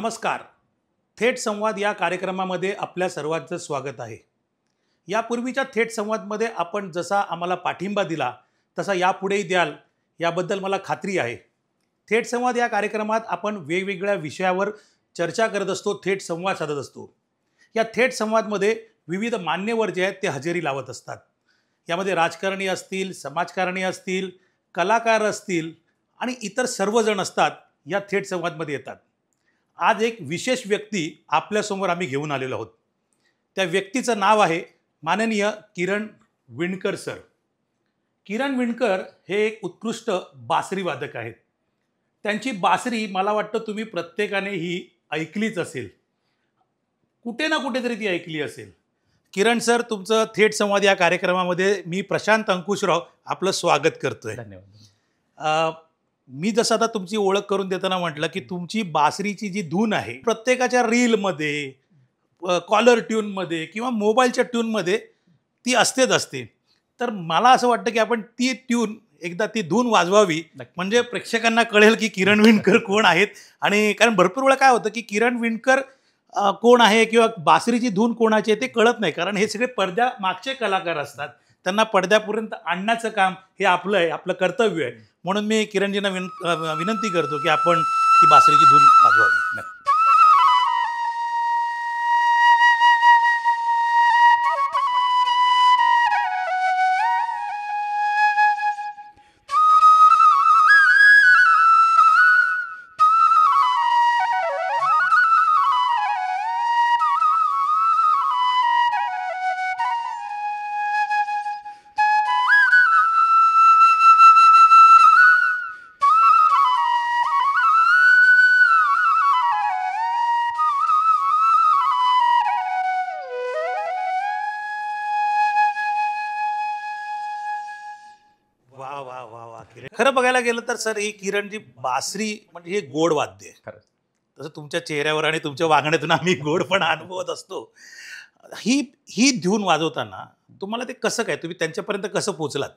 नमस्कार. थेट संवाद या कार्यक्रमामध्ये आपल्या सर्वांचं स्वागत आहे. यापूर्वीच्या थेट संवादमध्ये आपण जसा आम्हाला पाठिंबा दिला तसा यापुढेही द्याल याबद्दल मला खात्री आहे. थेट संवाद या कार्यक्रमात आपण वेगवेगळ्या विषयावर चर्चा करत असतो, थेट संवाद साधत असतो. या थेट संवादमध्ये विविध मान्यवर जे आहेत ते हजेरी लावत असतात. यामध्ये राजकारणी असतील, समाजकारणी असतील, कलाकार असतील आणि इतर सर्वजण असतात या थेट संवादमध्ये येतात. आज एक विशेष व्यक्ती आपल्यासमोर आम्ही घेऊन आलेलो आहोत. त्या व्यक्तीचं नाव आहे माननीय किरण विणकर सर. किरण विणकर हे एक उत्कृष्ट बासरी वादक आहेत. त्यांची बासरी मला वाटतं तुम्ही प्रत्येकाने ही ऐकलीच असेल, कुठे ना कुठेतरी ती ऐकली असेल. किरण सर, तुमचं थेट संवाद या कार्यक्रमामध्ये मी प्रशांत अंकुशराव आपलं स्वागत करतोय. धन्यवाद. मी जसं आता तुमची ओळख करून देताना म्हटलं की तुमची बासरीची जी धून आहे प्रत्येकाच्या रीलमध्ये, कॉलर ट्यूनमध्ये किंवा मोबाईलच्या ट्यूनमध्ये ती असते. तर मला असं वाटतं की आपण ती ट्यून एकदा ती धून वाजवावी, म्हणजे प्रेक्षकांना कळेल की किरण विणकर कोण आहेत. आणि कारण भरपूर वेळा काय होतं की किरण विणकर कोण आहे किंवा बासरीची धून कोणाची आहे ते कळत नाही, कारण हे सगळे पडद्या मागचे कलाकार असतात. त्यांना पडद्यापर्यंत आणण्याचं काम हे आपलं आहे, आपलं कर्तव्य आहे. म्हणून मी किरणजींना विनंती करतो की आपण ती बासरीची धून वाजवावी. खरं बघायला गेलं तर सर, ही किरणजी बासरी म्हणजे हे गोड वाद्य आहे. खरंच. तसं तुमच्या चेहऱ्यावर आणि तुमच्या वागण्यातून आम्ही गोड पण अनुभवत असतो. ही धून वाजवताना तुम्हाला ते कसं काय, तुम्ही त्यांच्यापर्यंत कसं पोहोचलात?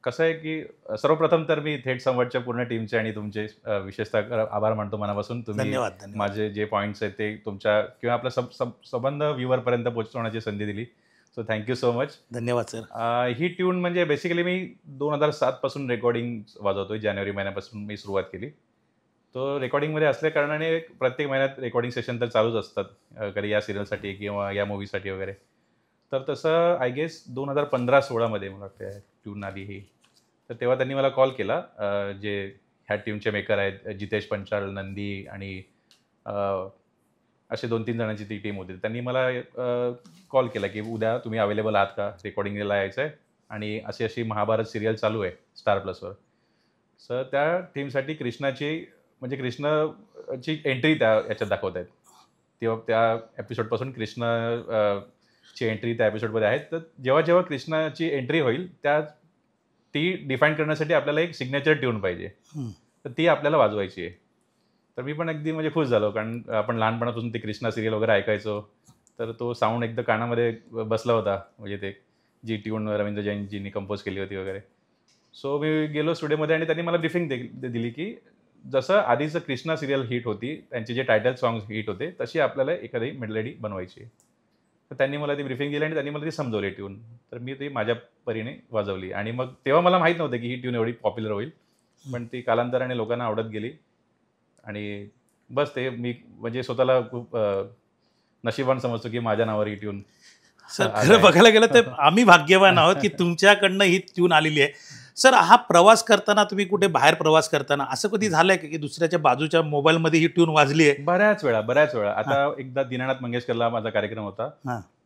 कसं आहे की सर्वप्रथम तर मी थेट संवादच्या पूर्ण टीमचे आणि तुमचे विशेषतः आभार मानतो मनापासून. तुम्ही धन्यवाद. माझे जे पॉईंट्स आहेत ते तुमच्या किंवा आपला संबंध व्ह्यूवरपर्यंत पोहोचवण्याची संधी दिली. So thank you so much. धन्यवाद सर. ही ट्यून म्हणजे बेसिकली मी 2007 पासून रेकॉर्डिंग वाजवतोय. जानेवारी महिन्यापासून मी सुरुवात केली. तो रेकॉर्डिंगमध्ये असल्या कारणाने प्रत्येक महिन्यात रेकॉर्डिंग सेशन तर चालूच असतात, कधी या सिरियलसाठी किंवा या मूवीसाठी वगैरे. तर तसं आय गेस 2015-16 मला वाटतं ट्यून आली ही. तर तेव्हा त्यांनी मला कॉल केला, जे ह्या ट्यूनचे मेकर आहेत जितेश पंचाल, नंदी आणि असे 2-3 जणांची ती टीम होती. त्यांनी मला कॉल केला की उद्या तुम्ही अवेलेबल आहात का, रेकॉर्डिंगला यायचं आहे आणि अशी महाभारत सिरियल चालू आहे स्टार प्लसवर. सर त्या टीमसाठी कृष्णाची एंट्री त्या याच्यात दाखवत आहेत. तेव्हा त्या एपिसोडपासून कृष्णाची एंट्री त्या एपिसोडमध्ये आहेत. तर जेव्हा कृष्णाची एंट्री होईल ती डिफाईन करण्यासाठी आपल्याला एक सिग्नेचर ट्यून पाहिजे. तर ती आपल्याला वाजवायची आहे. तर मी पण अगदी म्हणजे खुश झालो, कारण आपण लहानपणापासून ते कृष्णा सिरियल वगैरे ऐकायचो. तर तो साऊंड एकदम कानामध्ये बसला होता, म्हणजे ते जी ट्यून रवींद्र जैनजींनी कंपोज केली होती वगैरे. सो मी गेलो स्टुडिओमध्ये आणि त्यांनी मला ब्रीफिंग दिली की जसं आधीचं कृष्णा सिरियल हिट होती, त्यांचे जे टायटल सॉंग्स हिट होते, तशी आपल्याला एखादी मेलोडी बनवायची. तर त्यांनी मला ती ब्रीफिंग दिली आणि त्यांनी मला ती समजवली ट्यून. तर मी ती माझ्या परीने वाजवली. आणि मग तेव्हा मला माहीत नव्हतं की ही ट्यून एवढी पॉप्युलर होईल, पण ती कालांतराने लोकांना आवडत गेली. आणि बस ते मी म्हणजे स्वतःला खूप नशिबान समजतो की माझ्या नावावर ही ट्यून. सर खरं बघायला गेलं तर आम्ही भाग्यवान आहोत की तुमच्याकडनं ही ट्यून आलेली आहे. सर, हा प्रवास करताना, तुम्ही कुठे बाहेर प्रवास करताना असं कधी झालंय की दुसऱ्याच्या बाजूच्या मोबाईलमध्ये ही ट्यून वाजली आहे? बऱ्याच वेळा. आता एकदा दीनानाथ मंगेशकरला माझा कार्यक्रम होता.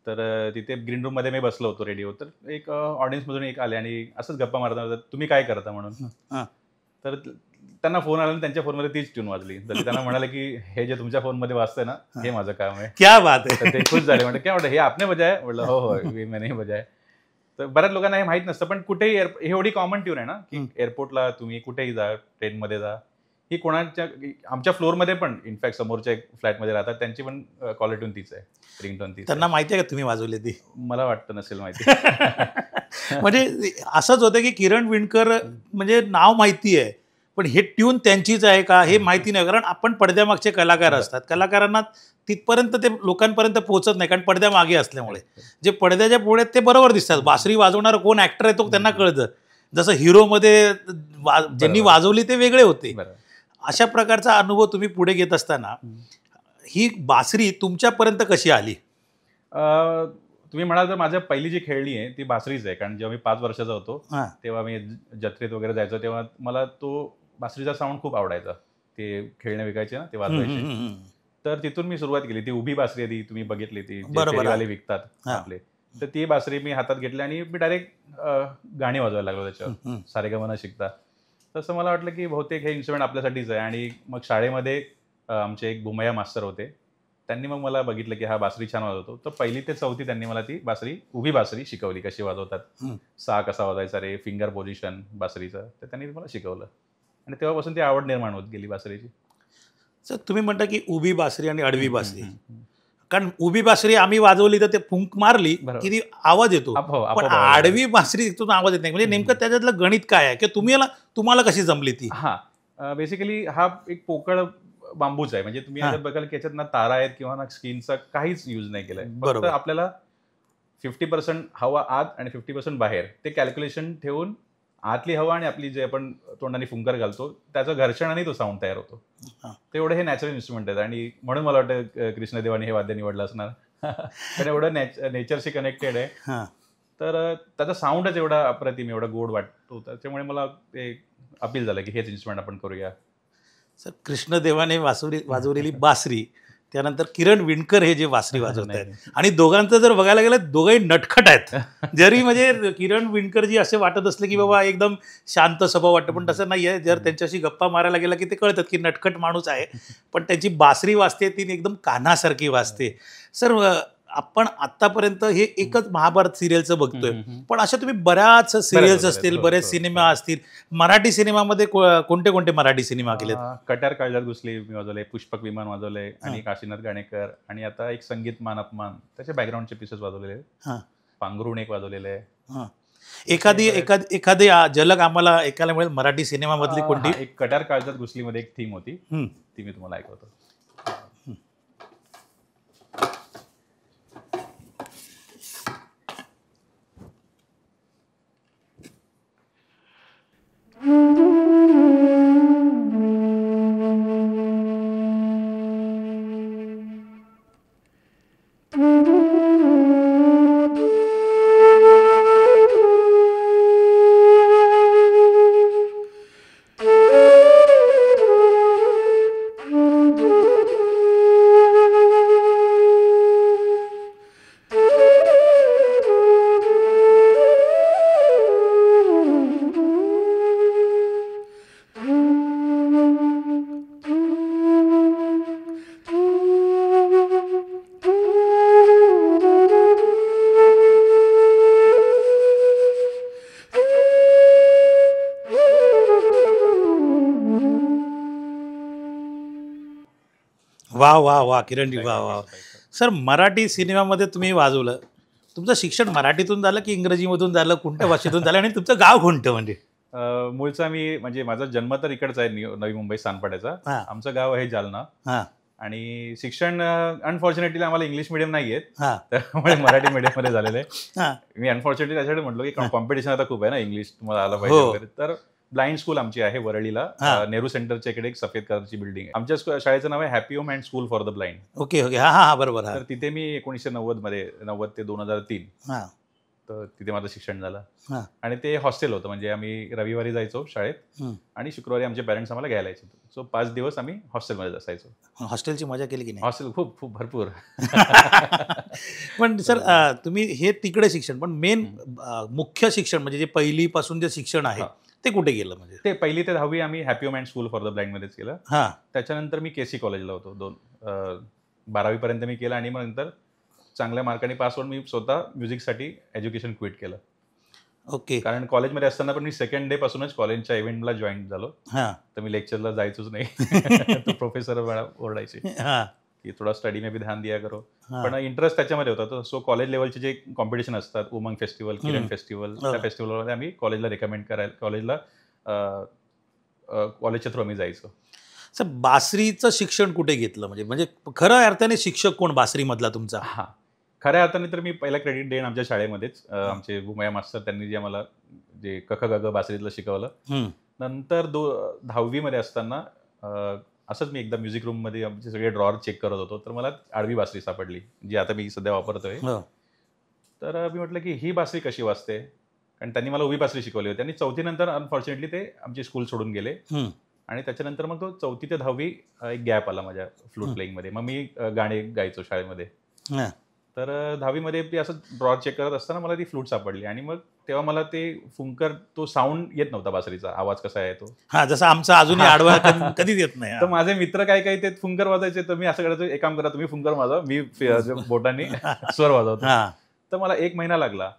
तर तिथे ग्रीन रूम मध्ये मी बसलो होतो रेडिओ. तर एक ऑडियन्स मधून एक आले आणि असंच गप्पा मारता होता, तुम्ही काय करता म्हणून. तर त्यांना फोन आला आणि त्यांच्या फोनमध्ये तीच ट्यून वाजली. तर त्यांना म्हणाले की हे जे तुमच्या फोनमध्ये वाजतंय ना, हे माझं काम आहे. क्या बात आहे. ते खुश झाले. म्हणजे काय म्हणतं, हे आपने बजाय? म्हटलं हो मैंने बजाय. तर बऱ्याच लोकांना हे माहित नसतं, पण कुठेही हे एवढी कॉमन ट्यून आहे ना की एअरपोर्टला तुम्ही कुठेही जा, ट्रेनमध्ये जा, ही कोणाच्या आमच्या फ्लोअरमध्ये पण इनफॅक्ट समोरच्या एक फ्लॅटमध्ये राहतात, त्यांची पण कॉलर ट्यून तीच आहे, रिंगटोन तीच. त्यांना माहिती आहे का तुम्ही वाजवली ती? मला वाटतं नसेल माहिती. म्हणजे असंच होतं की किरण विणकर म्हणजे नाव माहिती आहे, पण हे ट्यून त्यांचीच आहे का हे माहिती नाही, कारण आपण पडद्यामागचे कलाकार असतात, कलाकारांना तिथपर्यंत ते लोकांपर्यंत पोहोचत नाही, कारण पडद्यामागे असल्यामुळे जे पडद्याच्या पुढे ते बरोबर दिसतात. बासरी वाजवणारा कोण ऍक्टर आहे तो त्यांना कळतं, जसं हिरोमध्ये ज्यांनी वाजवली ते वेगळे होते. अशा प्रकारचा अनुभव तुम्ही पुढे घेत असताना ही बासरी तुमच्यापर्यंत कशी आली? तुम्ही म्हणाल तर माझ्या पहिली जी खेळणी आहे ती बासरीच आहे, कारण जेव्हा मी 5 वर्षाचा होतो तेव्हा मी जत्रेत वगैरे जायचो, तेव्हा मला तो बासरीचा साऊंड खूप आवडायचा. ते खेळणे विकायचे ना, ते वाजवायचे. तर तिथून मी सुरुवात केली. ती उभी बासरी आधी तुम्ही बघितली, ती फेरीवाले विकतात आपले, तर ती बासरी मी हातात घेतली आणि मी डायरेक्ट गाणी वाजवायला लागलो त्याच्यावर, सारेगम शिकता. तसं मला वाटलं की बहुतेक हे इन्स्ट्रुमेंट आपल्यासाठीच आहे. आणि मग शाळेमध्ये आमचे एक भुमया मास्तर होते, त्यांनी मग मला बघितलं की हा बासरी छान वाजवतो. तर 1ली ते 4थी त्यांनी मला ती बासरी, उभी बासरी शिकवली, कशी वाजवतात, सा कसा वाजवायचा रे, फिंगर पोझिशन बासरीचं, तर त्यांनी मला शिकवलं आणि तेव्हापासून ती आवड निर्माण होत गेली बासरीची. सर तुम्ही म्हणता की उभी बासरी आणि आडवी बासरी, कारण उभी बासरी आम्ही वाजवली तर ते फुंक मारली की ती आवाज येतो, पण आडवी बासरी तिथून आवाज येत नाही. म्हणजे नेमकं त्याच्यातलं गणित काय आहे की तुम्हाला कशी जमली ती? बेसिकली हा एक पोकळ बांबूच आहे. म्हणजे तुम्ही आता बघाल की याच्यात ना तारा आहेत किंवा ना स्किनचा काहीच यूज नाही केलाय. फक्त आपल्याला 50% हवा आत आणि 50% बाहेर, ते कॅल्क्युलेशन ठेवून आतली हवा आणि आपली जे आपण तोंडाने फुंकर घालतो त्याचं घर्षणाने तो साऊंड तयार होतो. तेवढं हे नॅचरल इन्स्ट्रुमेंट आहेत आणि म्हणून मला वाटतं कृष्णदेवाने हे वाद्य निवडलं असणार. कारण एवढं नेचरशी कनेक्टेड आहे, तर त्याचा साऊंडच एवढा अप्रतिम, एवढा गोड वाटतो. त्याच्यामुळे मला ते अपील झालं की हेच इन्स्ट्रुमेंट आपण करूया. सर कृष्णदेवाने वाजवलेली बासरी, त्यानंतर किरण विणकर हे जे बासरी वाजवत आहेत, आणि दोघांचं जर बघायला गेलं दोघंही नटखट आहेत. जरी म्हणजे किरण विणकर जी असे वाटत असले की बाबा एकदम शांत स्वभाव वाटतं, पण तसं नाही आहे. जर त्यांच्याशी गप्पा मारायला गेला की ते कळतात की नटखट माणूस आहे, पण त्यांची बासरी वाजते ती एकदम कान्हासारखी वाजते. सर आपण आतापर्यंत हे एकच महाभारत सिरियलचं बघतोय, पण अशा तुम्ही बऱ्याच सिरियल्स असतील, बरेच सिनेमा असतील. मराठी सिनेमामध्ये कोणते कोणते मराठी सिनेमा केलेत? कट्यार काळजात घुसली मी वाजवले, पुष्पक विमान वाजवले, आणि काशीनाथ गाणेकर, आणि आता एक संगीत मान अपमान त्याचे बॅकग्राऊंडचे पीसेस वाजवलेले, पांघरुण एक वाजवलेले आहे. एखादी झलक आम्हाला ऐकायला मिळेल मराठी सिनेमामधली कोणती? एक कट्यार काळजात घुसलीमध्ये एक थीम होती, ती मी तुम्हाला ऐकवतो. वा वा वा किरणजी, वा वा. सर मराठी सिनेमामध्ये तुम्ही वाजवलं, तुमचं शिक्षण मराठीतून झालं की इंग्रजीमधून झालं, कोणत्या भाषेतून झालं, आणि तुमचं गाव कोणतं? म्हणजे मूळचा मी, म्हणजे माझा जन्म तर इकडचा आहे, नवी मुंबई सानपाड्याचा. आमचं गाव आहे जालना, आणि शिक्षण अनफॉर्च्युनेटली आम्हाला इंग्लिश मिडियम नाही आहेत, त्यामुळे मराठी मीडियम मध्ये झालेलं आहे. मी अनफॉर्च्युनेटली त्याच्याकडे म्हटलो की कॉम्पिटिशन आता खूप आहे ना, इंग्लिश तुम्हाला आलं पाहिजे वगैरे. तर ब्लाइंड स्कूल आमची आहे वरळीला, नेहरू सेंटरच्या इकडे एक सफेद कलरची बिल्डिंग आहे. आमच्या शाळेचं नाव आहे happy home and school for the blind. Okay okay, हा बरोबर. तर तिथे मी 1990 ते 2003 तर तिथे माझं शिक्षण झालं. आणि ते हॉस्टेल होतं, म्हणजे आम्ही रविवारी जायचो शाळेत आणि शुक्रवारी आमचे पेरेंट्स आम्हाला घ्यायला यायचे. सो 5 दिवस आम्ही हॉस्टेलमध्ये असायचो. हॉस्टेलची मजा केली की नाही? हॉस्टेल खूप खूप भरपूर. पण सर तुम्ही हे तिकडे शिक्षण, पण मेन मुख्य शिक्षण म्हणजे जे पहिलीपासून जे शिक्षण आहे ते कुठे गेलं? म्हणजे ते 1ली ते 10वी आम्ही happy home and school for the blind मध्येच केलं. त्याच्यानंतर मी केसी कॉलेजला होतो, 12वी पर्यंत मी केलं, आणि मग नंतर चांगल्या मार्काने पास होऊन मी स्वतः म्युझिकसाठी एज्युकेशन क्विट केलं. ओके. कारण कॉलेजमध्ये असताना पण मी सेकंड डे पासूनच कॉलेजच्या इव्हेंटला जॉईन झालो, तर मी लेक्चरला जायचोच नाही. तो प्रोफेसर ओरडायचे की थोडा स्टडी में भी ध्यान दिया करो, पण इंटरेस्ट त्याच्यामध्ये होता. सो कॉलेज लेवलचे जे कॉम्पिटिशन असतात, उमंग फेस्टिवल, किरण फेस्टिवल, त्या फेस्टिवलमध्ये आम्ही कॉलेजला रिकमेंड करायला, कॉलेजला कॉलेजच्या थ्रू आम्ही जायचो. सर बासरीचं शिक्षण कुठे घेतलं म्हणजे म्हणजे खरं अर्थाने शिक्षक कोण बासरीमधला तुमचा? हां, खऱ्या अर्थाने तर मी पहिला क्रेडिट देईन आमच्या शाळेमध्येच. आमचे बुमया मास्तर त्यांनी जे मला जे क ख ग घ बासरीतलं शिकवलं. हं, नंतर 10वी मध्ये असताना असंच मी एकदा म्युझिक रूममध्ये आमचे सगळे ड्रॉवर चेक करत होतो, तर मला आडवी बासरी सापडली, जी आता मी सध्या वापरतोय. हो. तर मी म्हटलं की ही बासरी कशी वाजते? कारण त्यांनी मला उभी बासरी शिकवली होती आणि 4थी नंतर अनफॉर्च्युनेटली ते आमची स्कूल सोडून गेले हं, आणि त्याच्यानंतर मग तो 4थी ते 10वी एक गॅप आला माझ्या फ्लूट प्लेइंगमध्ये. मग मी गाणे गायचो शाळेमध्ये. हां. तर 10वी ते असं ड्रॉ चेक करत असताना मला ती फ्लूट सापडली आणि मग तेव्हा मला ते फुंकर तो साऊंड येत नव्हता बासरीचा, आवाज कसा आहे तो. हां, जसं आमचा अजूनही आडवा कधीच येत नाही. तर माझे मित्र काही ते फुंकर वाजायचे, तर मी असं करायचो, एक काम करा तुम्ही फुंकर वाजवा, मी बोटांनी स्वर वाजवतो. हां. तर मला 1 महिना लागला.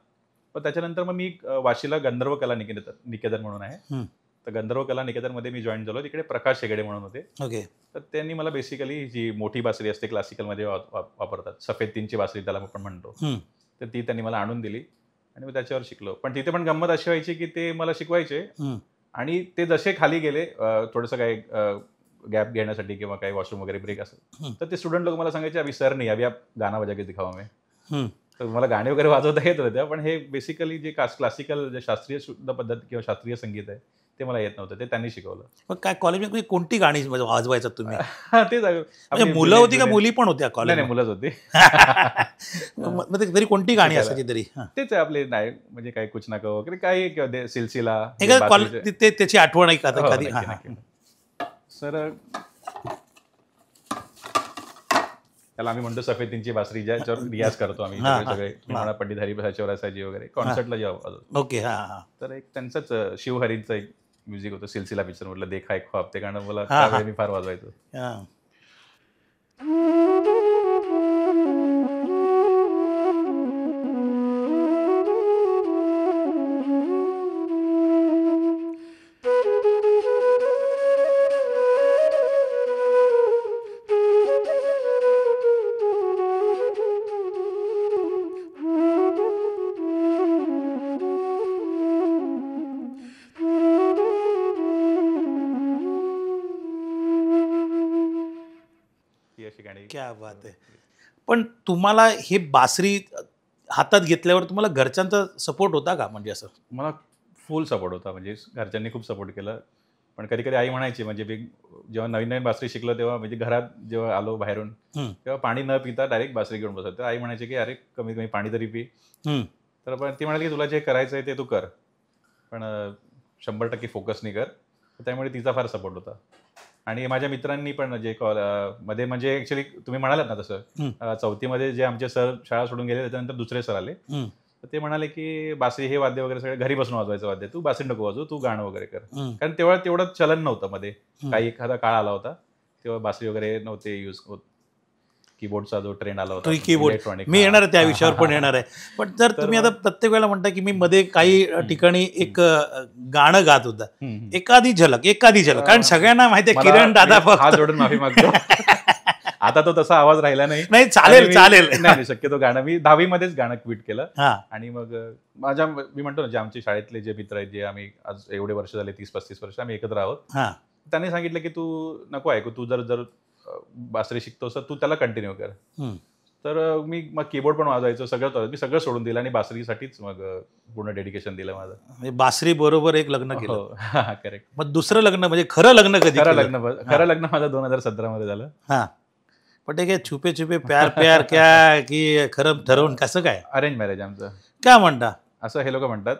पण त्याच्यानंतर मग मी वाशीला गंधर्व कला निकेतन म्हणून आहे. हं. तर गंधर्व कला निकेतनमध्ये मी जॉईन झालो. तिकडे प्रकाश हेगडे म्हणून होते. ओके. तर त्यांनी मला बेसिकली जी मोठी बासरी असते क्लासिकलमध्ये वापरतात, सफेद तीनची बासरी त्याला आपण म्हणतो, हं, तर ती त्यांनी मला आणून दिली आणि मी त्याच्यावर शिकलो. पण तिथे पण गंमत अशी व्हायची की ते मला शिकवायचे हं, आणि ते जसे खाली गेले थोडंसं काही गॅप घेण्यासाठी किंवा काही वॉशरूम वगैरे ब्रेक असेल, तर ते स्टुडंट लोक मला सांगायचे, अभी सर नाही, अभी आप गाना बजा के दिखाओ हमें. हं. तर मला गाणे वगैरे वाजवता येत होत्या, पण हे बेसिकली जे क्लासिकल जे शास्त्रीय शुद्ध पद्धत किंवा शास्त्रीय संगीत आहे ते मला येत नव्हतं, ते त्यांनी शिकवलं. मग काय कॉलेजमध्ये कोणती गाणी वाजवायचात तुम्ही? तेच म्हणजे मुलं होती का मुली पण होत्या नाही कॉलेज? नाही, मुलंच होती. मग तरी कोणती गाणी शिकायला. असायची तरी? हां. तेच आहे आपले, नाही म्हणजे काही कुछ ना कहो वगैरे काही किंवा सिलसिला. एखादं कॉलेज त्याची आठवण आहे का आता हो, कधी? नक्की, नक्की. सर त्याला आम्ही म्हणतो सफेद तीनची बासरी, ज्याच्यावर रियाज करतो आम्ही हां, सगळे हां. म्हणा, पंडित हरिप्रसादची असायची वगैरे कॉन्सर्टला जेव्हा वाजवतो. ओके. हां, हां. तर एक त्यांचंच शिवहरींचं एक म्युझिक होतं, सिलसिला पिक्चर म्हटलं, देखा एक ख्वाब, ते गाणं मला हां, त्यावेळी हां. मी फार वाजवायचो. हां. ही अशी गाणी. क्या बात आहे. पण तुम्हाला हे बासरी हातात घेतल्यावर तुम्हाला घरच्यांचा सपोर्ट होता का म्हणजे असं? मला फुल सपोर्ट होता, म्हणजे घरच्यांनी खूप सपोर्ट केला. पण कधी कधी आई म्हणायची, म्हणजे मी जेव्हा नवीन नवीन बासरी शिकलो तेव्हा, म्हणजे घरात जेव्हा आलो बाहेरून, हं, तेव्हा पाणी न पिता डायरेक्ट बासरी घेऊन बसत. तर आई म्हणायची की अरे कमीत कमी पाणी तरी पी. हं, तर पण ती म्हणाली की तुला जे करायचं आहे ते तू कर, पण 100% फोकस नाही कर. तर त्यामुळे तिचा फार सपोर्ट होता. आणि माझ्या मित्रांनी पण जे मध्ये, म्हणजे ॲक्च्युली तुम्ही म्हणालात ना तसं, हं, 4थीमध्ये जे आमचे सर शाळा सोडून गेले, त्याच्यानंतर दुसरे सर आले. हं, तर ते म्हणाले की बासरी हे वाद्य वगैरे सगळे घरी बसून वाजवायचं वाद्य, तू बासरी नको वाजवू, तू गाणं वगैरे कर. हं, कारण तेव्हा तेवढं चलन नव्हतं मध्ये, हं. काही एखादा काळ आला होता तेव्हा बासरी वगैरे नव्हते यूज होत. कीबोर्डचा जो ट्रेंड आला होता, तो कीबोर्ड इलेक्ट्रॉनिक. मी येणार आहे त्या विषयावर पण येणार आहे. पण जर तुम्ही आता प्रत्येक वेळेला म्हणता की मी मध्ये काही ठिकाणी एक गाणं गात होता, एखादी झलक कारण सगळ्यांना माहिती आहे किरण दादा हात फक्त जोडून माफी मागतो. आता तो तसा आवाज राहिला नाही. नाही, चालेल आणि चालेल. नाही, शक्यतो गाणं मी 10वी गाणं क्विट केलं. हां, आणि मग मी म्हणतो ना, जे आमचे शाळेतले जे मित्र आहेत, जे आम्ही आज एवढे वर्ष झाले, 30-35 वर्ष आम्ही एकत्र आहोत, हां, त्यांनी सांगितलं की तू नको ऐकू, तू जर बासरी शिकतोस तर तू त्याला कंटिन्यू कर. हं. तर मी मग कीबोर्ड पण वाजवायचो, मी सगळं सोडून दिलं आणि बासरीसाठीच मग पूर्ण डेडिकेशन दिलं माझं. म्हणजे बासरी बरोबर एक लग्न केलं. हो, करेक्ट. मग दुसरं लग्न म्हणजे खरं लग्न कधी खरं केलं? लग्न माझं 2017 झालं. हां. पण ते काय छुपे छुपे प्यार प्यार क्या की खरं ठरवून कसं काय? अरेंज मॅरेज आमचं, काय म्हणता? असं हे लोक म्हणतात.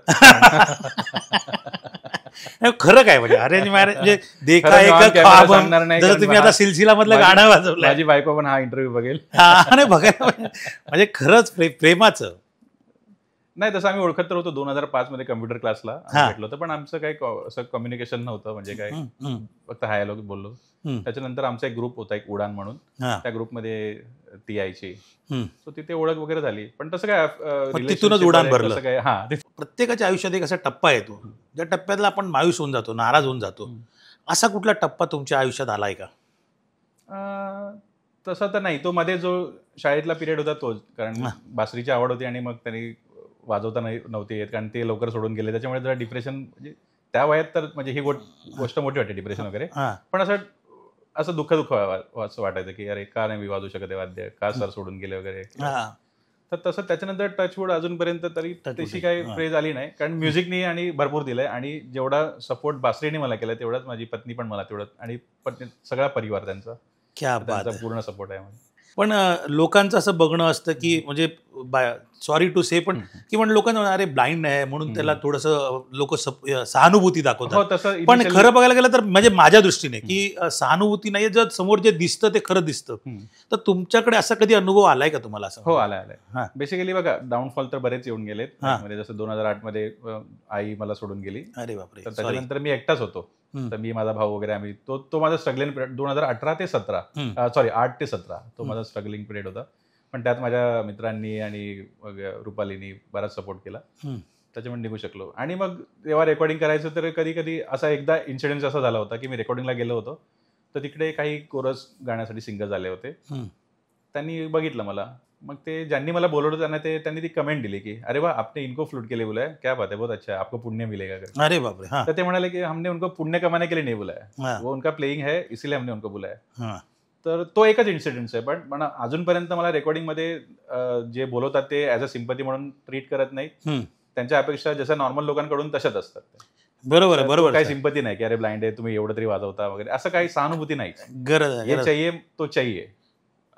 खरं काय म्हणजे अरेंज मॅरेज म्हणजे देखा खरं मी on एक camera ख्वाब, सांगणार नाही, जसं कारण तुम्ही आता सिलसिला मधलं गाणं वाजवलं, माझी बायको पण हा इंटरव्ह्यू बघेल. आणि बघायला म्हणजे खरंच प्रेमाचं. नाही, तसं आम्ही ओळखत तर होतो 2005 मध्ये कम्प्युटर क्लासला हां. भेटलो होतो, पण आमचं काही असं कम्युनिकेशन नव्हतं, म्हणजे काय हं, हं, फक्त हाय हॅलो बोललो. हं. त्याच्यानंतर आमचा एक ग्रुप होता, एक उडान म्हणून, हां, त्या ग्रुपमध्ये ती यायची, हं. सो तिथे ओळख वगैरे झाली. पण तसं काय तिथूनच उडान भरलं. तसं काय, हां, प्रत्येकाच्या आयुष्यात एक असा टप्पा येतो ज्या टप्प्यातला आपण मायूस होऊन जातो, नाराज होऊन जातो. असा कुठला टप्पा तुमच्या आयुष्यात आलाय का? तसं तर नाही. तो मध्ये जो शाळेतला पिरियड होता तोच, कारण हां. बासरीची आवड होती आणि मग त्यांनी वाजवता नव्हती येत, कारण ते लवकर सोडून गेले, त्याच्यामुळे जरा डिप्रेशन, म्हणजे त्या वयात तर म्हणजे ही गोष्ट मोठी वाटते डिप्रेशन वगैरे. हा. पण असं दुःख असं वाटायचं की अरे का नाही मी वाजवू शकत आहे वाद्य, का सर सोडून गेले वगैरे. हा. तर तसं त्याच्यानंतर टचवूड अजूनपर्यंत तरी Touchwood तशी आहे. काही हा. प्रेज आली नाही, कारण म्युझिकनी आणि भरपूर दिलंय आणि जेवढा सपोर्ट बासरीने मला केला तेवढाच माझी पत्नी पण मला तेवढं, आणि सगळा परिवार त्यांचा क्या बात त्यांचा आहे. पूर्ण सपोर्ट आहे मला. पण लोकांचं असं बघणं असतं की म्हणजे सॉरी टू से पण की म्हणजे लोकांना म्हणा, अरे ब्लाइंड आहे म्हणून त्याला थोडंसं लोक सहानुभूती हो दाखवतात. तसं पण initially- खरं बघायला गेलं तर म्हणजे माझ्या दृष्टीने की सहानुभूती नाही, जर समोर जे दिसतं ते खरं दिसतं. तर तुमच्याकडे असा कधी अनुभव आलाय का तुम्हाला असं? हो आलाय हा. बेसिकली बघा डाऊनफॉल तर बरेच येऊन गेलेत. हा. म्हणजे जसं 2008 मध्ये आई मला सोडून गेली, अरे बापरे, तर सॉरी. त्याच्यानंतर मी एकटाच होतो. हम्म. तर मी माझा भाऊ वगैरे आम्ही तो माझा स्ट्रगलिंग पिरियड 2018 ते 17 सॉरी 8 ते 17 तो माझा स्ट्रगलिंग पिरियड होता. पण त्यात माझ्या मित्रांनी आणि रुपालीनी बराच सपोर्ट केला, त्याच्यामुळे निघू शकलो. आणि मग जेव्हा रेकॉर्डिंग करायचं तर कधी कधी असा एकदा इन्सिडेंट असा झाला होता की मी रेकॉर्डिंगला गेलो होतो, तर तिकडे काही कोरस गाण्यासाठी सिंगर झाले होते. त्यांनी बघितलं मला, मग ते ज्यांनी मला बोलवलं त्यांनी ती कमेंट दिली की अरे वाह आपने इनको फ्लूट के लिए बुलाया, क्या बात है, बहुत अच्छा है, आपको पुण्य मिलेगा. अरे बापरे. हा. तर ते म्हणाले की हमने उनको पुण्य कमाने के लिए नहीं बुलाया, हा. वो उनका प्लेइंग है इसीलिए हमने उनको बुलाया. हा. तर तो एकच इन्सिडेंट आहे, पण अजूनपर्यंत मला रेकॉर्डिंगमध्ये जे बोलवतात ते ॲज अ सिम्पती म्हणून ट्रीट करत नाहीत. त्यांच्या अपेक्षा जसं नॉर्मल लोकांकडून तशाच असतात. बरोबर आहे, बरोबर. काही सिम्पती नाही की अरे ब्लाइंड आहे तुम्ही एवढं तरी वाजवता वगैरे, असं काही सहानुभूती नाही. गरज आहे, ये गरज. चाहिए तो चाहिए.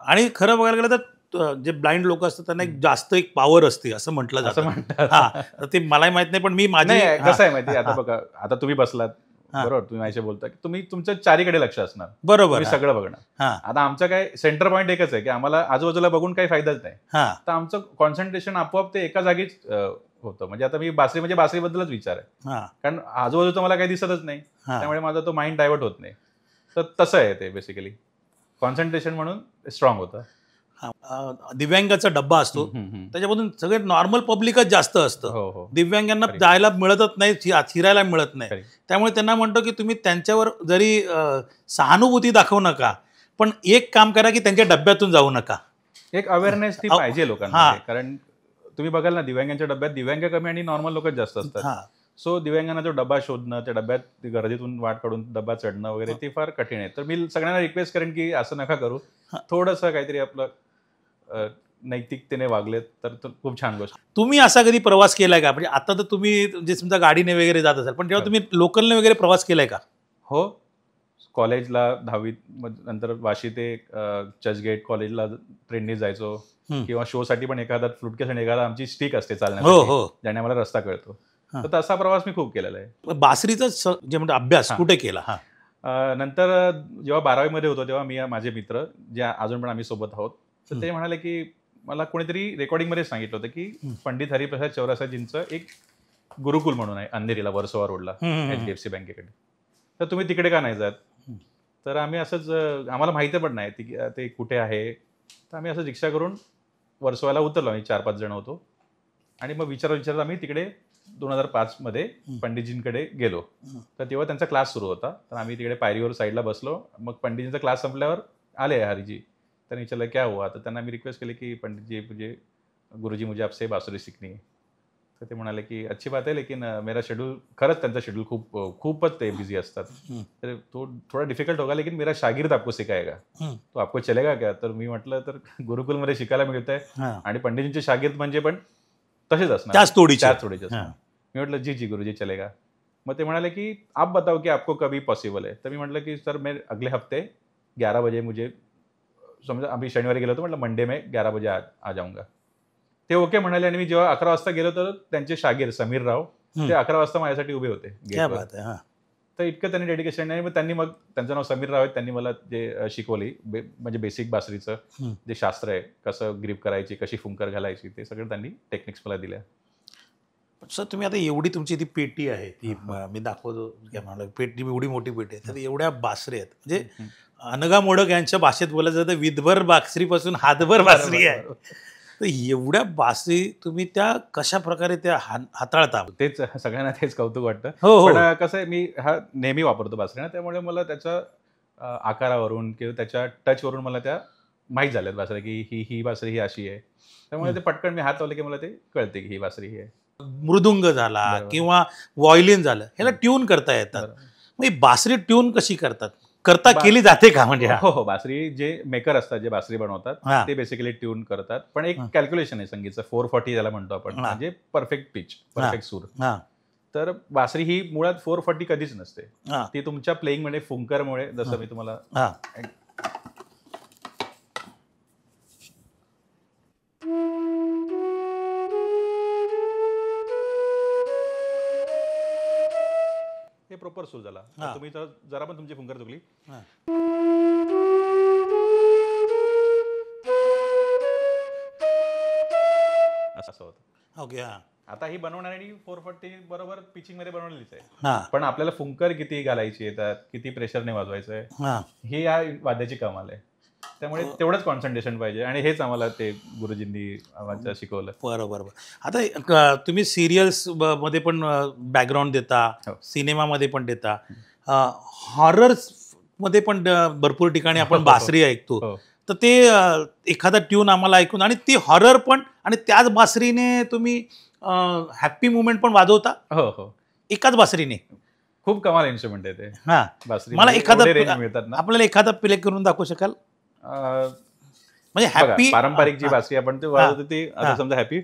आणि खरं बघायला गेलं तर जे ब्लाइंड लोक असतात त्यांना एक जास्त एक पॉवर असते असं म्हटलं असं जातं. म्हणतात. हा. तर ते मलाही माहित नाही, पण मी माझी नाही कसं आहे माहिती, हा, आता हा. बघा आता तुम्ही बसलात हा. बरोबर, तुम्ही माझ्याशी बोलता की तुम्ही तुमच्या चारीकडे लक्ष असणार, बरोबर. तुम्ही सगळं बघणार. हा. आता आमचं काय सेंटर पॉईंट एकच आहे की आम्हाला आजूबाजूला बघून काही फायदाच नाही. हा. तर आमचं कॉन्सन्ट्रेशन आपोआप ते एका जागीच होतं. म्हणजे आता मी बासरीबद्दलच विचार आहे, हा. कारण आजूबाजूचं मला काही दिसतच नाही, हा. त्यामुळे माझा तो माइंड डायव्हर्ट होत नाही. तर तसं आहे ते बेसिकली कॉन्सन्ट्रेशन म्हणून स्ट्रॉंग होतं. दिव्यांगाचा डब्बा असतो, त्याच्यामधून सगळे नॉर्मल पब्लिकच जास्त असतं. हो हो दिव्यांगांना खरी. जायला मिळतच नाही, फिरायला मिळत नाही. खरी. त्यामुळे त्यांना म्हणतो की तुम्ही त्यांच्यावर जरी सहानुभूती दाखवू नका, पण एक काम करा की त्यांच्या डब्यातून जाऊ नका. एक अवेअरनेस ती पाहिजे लोकांना, हा. कारण तुम्ही बघाल ना दिव्यांगांच्या डब्यात दिव्यांग कमी आणि नॉर्मल लोकच जास्त असतात. हा. सो दिव्यांगांना तो डबा शोधणं, त्या डब्यात गर्दीतून वाट काढून डबा चढणं वगैरे ते फार कठीण आहे. तर मी सगळ्यांना रिक्वेस्ट करेन की असं नका करू, थोडंसं काहीतरी आपलं नैतिकतेने वागलेत तर खूप छान गोष्ट. तुम्ही असा कधी प्रवास केलाय का? म्हणजे आता तर तुम्ही जे समजा गाडीने वगैरे जात असाल, पण जेव्हा तुम्ही लोकलने वगैरे प्रवास केलाय का? हो, कॉलेजला 10वी नंतर वाशी ते चर्चगेट कॉलेजला ट्रेनने जायचो, किंवा शोसाठी पण एखादा फ्लुटकेस आणि एखादा आमची स्टिक असते हो चालण्यासाठी, हो. ज्याने मला रस्ता कळतो. तर तसा प्रवास मी खूप केलेला आहे. बासरीचा जे म्हणजे अभ्यास कुठे केला? हा. नंतर जेव्हा 12वी मध्ये होतो तेव्हा मी माझे मित्र जे अजून पण आम्ही सोबत आहोत, तर ते म्हणाले की मला कोणीतरी रेकॉर्डिंगमध्ये सांगितलं होतं की पंडित हरिप्रसाद चौरासाजींचं एक गुरुकुल म्हणून आहे अंधेरीला, वर्सोवा रोडला, HDFC बँकेकडे. तर तुम्ही तिकडे का नाही जात? तर आम्ही असंच, आम्हाला माहिती पण नाही ते कुठे आहे, तर आम्ही असं रिक्षा करून वर्सोवाला उतरलो. आम्ही 4-5 जण होतो आणि मग विचारत आम्ही तिकडे 2005 मध्ये पंडितजींकडे गेलो. तर तेव्हा त्यांचा क्लास सुरू होता, तर आम्ही तिकडे पायरीवर साईडला बसलो. मग पंडितजींचा क्लास संपल्यावर आले हरिजी, त्यांनी विचारलं क्या हुआ, तर त्यांना मी रिक्वेस्ट केली की पंडितजी मुझे गुरुजी मुझे आपसे बासुरी सीखनी है. तर ते म्हणाले की अच्छी बात है, लेकिन मेरा शेड्यूल, खरंच त्यांचा शेड्यूल खूपच ते बिझी असतात, तर तो थोडा डिफिकल्ट होगा, लेकिन मेरा शागिर्द आपको सिखाएगा, तो आपको चलेगा क्या? तर मी म्हटलं तर गुरुकुलमध्ये शिकायला मिळतंय आणि पंडितजींचे शागिर्द म्हणजे पण तसेच असणार, त्याच तोडीचे असणार. मी म्हटलं जी जी गुरुजी चलेगा. मग ते म्हणाले की आप बताओ की आपको कभी पॉसिबल है. तर मी म्हटलं की सर मैं अगले हफ्ते 11 बजे मुझे, समजा आम्ही शनिवारी गेलो होतो, म्हटलं मंडे में 11 बजे आ जाऊंगा. ते ओके म्हणाले. आणि मी जेव्हा 11 वाजता गेलो तर त्यांचे शागिर समीर राव ते 11 वाजता माझ्यासाठी उभे होते गेटवर. तर इतकं त्यांनी डेडिकेशन आहे. मग त्यांचं नाव समीर राव आहे, त्यांनी मला जे शिकवली म्हणजे बेसिक बासरीचं जे शास्त्र आहे, कसं ग्रीप करायची, कशी फुंकर घालायची, ते सगळं त्यांनी टेक्निक्स मला दिल्या. सर तुम्ही आता एवढी तुमची ती पेटी आहे, ती मी दाखवतो काय म्हणाला, पेटी एवढी मोठी पेटी आहे, तर एवढ्या बासरी आहेत, म्हणजे अनगा मोडक यांच्या भाषेत बोलायचं तर विधभर बासरीपासून हातभर बासरी आहे. तर एवढ्या बासरी तुम्ही त्या कशा प्रकारे त्या हाताळता? तेच सगळ्यांना तेच कौतुक वाटतं. हो, पण कसं आहे, मी हा नेहमी वापरतो बासरी ना, त्यामुळे मला त्याच्या आकारावरून किंवा त्याच्या टचवरून मला त्या माहीत झाल्यात बासरी की ही बासरी ही अशी आहे. त्यामुळे ते पटकन मी हात लावले की मला ते कळते की ही बासरी ही आहे. मृदुंग झाला बरोबर. किंवा व्हायोलिन झालं, ह्याला ट्यून करता येतात. बरोबर. मग ही बासरी ट्यून कशी करतात, बा- केली जाते का म्हणजे? हो हो, बासरी जे मेकर असतात, जे बासरी बनवतात हा. ते बेसिकली ट्यून करतात. पण एक हा. कॅल्क्युलेशन आहे संगीतचं, 440 त्याला म्हणतो आपण, हा. म्हणजे परफेक्ट पिच, परफेक्ट सूर. हा तर बासरी ही मुळात 440 कधीच नसते. हा ती तुमच्या प्लेइंगमध्ये फुंकरमुळे, जसं हा. मी तुम्हाला हा हे प्रॉपर सूर झाला. हा. तुम्ही जरा पण तुमची फुंकर चुकली, हा. असं होतं. ओके. हा आता ही बनवणारी 440 बरोबर पिचिंग मध्ये बनवलेलीच आहे. हा पण आपल्याला फुंकर किती घालायची येतात, किती प्रेशरने वाजवायचं आहे, हा ही या वाद्याची कमाल आहे. त्यामुळे तेवढंच कॉन्सन्ट्रेशन पाहिजे, आणि हेच आम्हाला ते गुरुजींनी आम्हाला शिकवलं. बरोबर. आता तुम्ही सिरियल्स मध्ये पण बॅकग्राऊंड देता, हो. सिनेमामध्ये पण देता, हॉरर्स मध्ये पण भरपूर ठिकाणी आपण बासरी ऐकतो. हो. तर ते एखादा ट्यून आम्हाला ऐकून, आणि ती हॉरर पण, आणि त्याच बासरीने तुम्ही हॅप्पी मुवमेंट पण वाजवता हो हो, एकाच बासरीने. खूप कमाल इन्स्ट्रुमेंट आहे ते हा बासरी. मला एखादा रेंज मिळतात ना. आपल्याला एखादा प्ले करून दाखवू शकाल अं, म्हणजे बघा, हॅप्पी पारंपरिक जी बासरी आपण ते वाजवतो ती, आता हा. समजा हॅपी,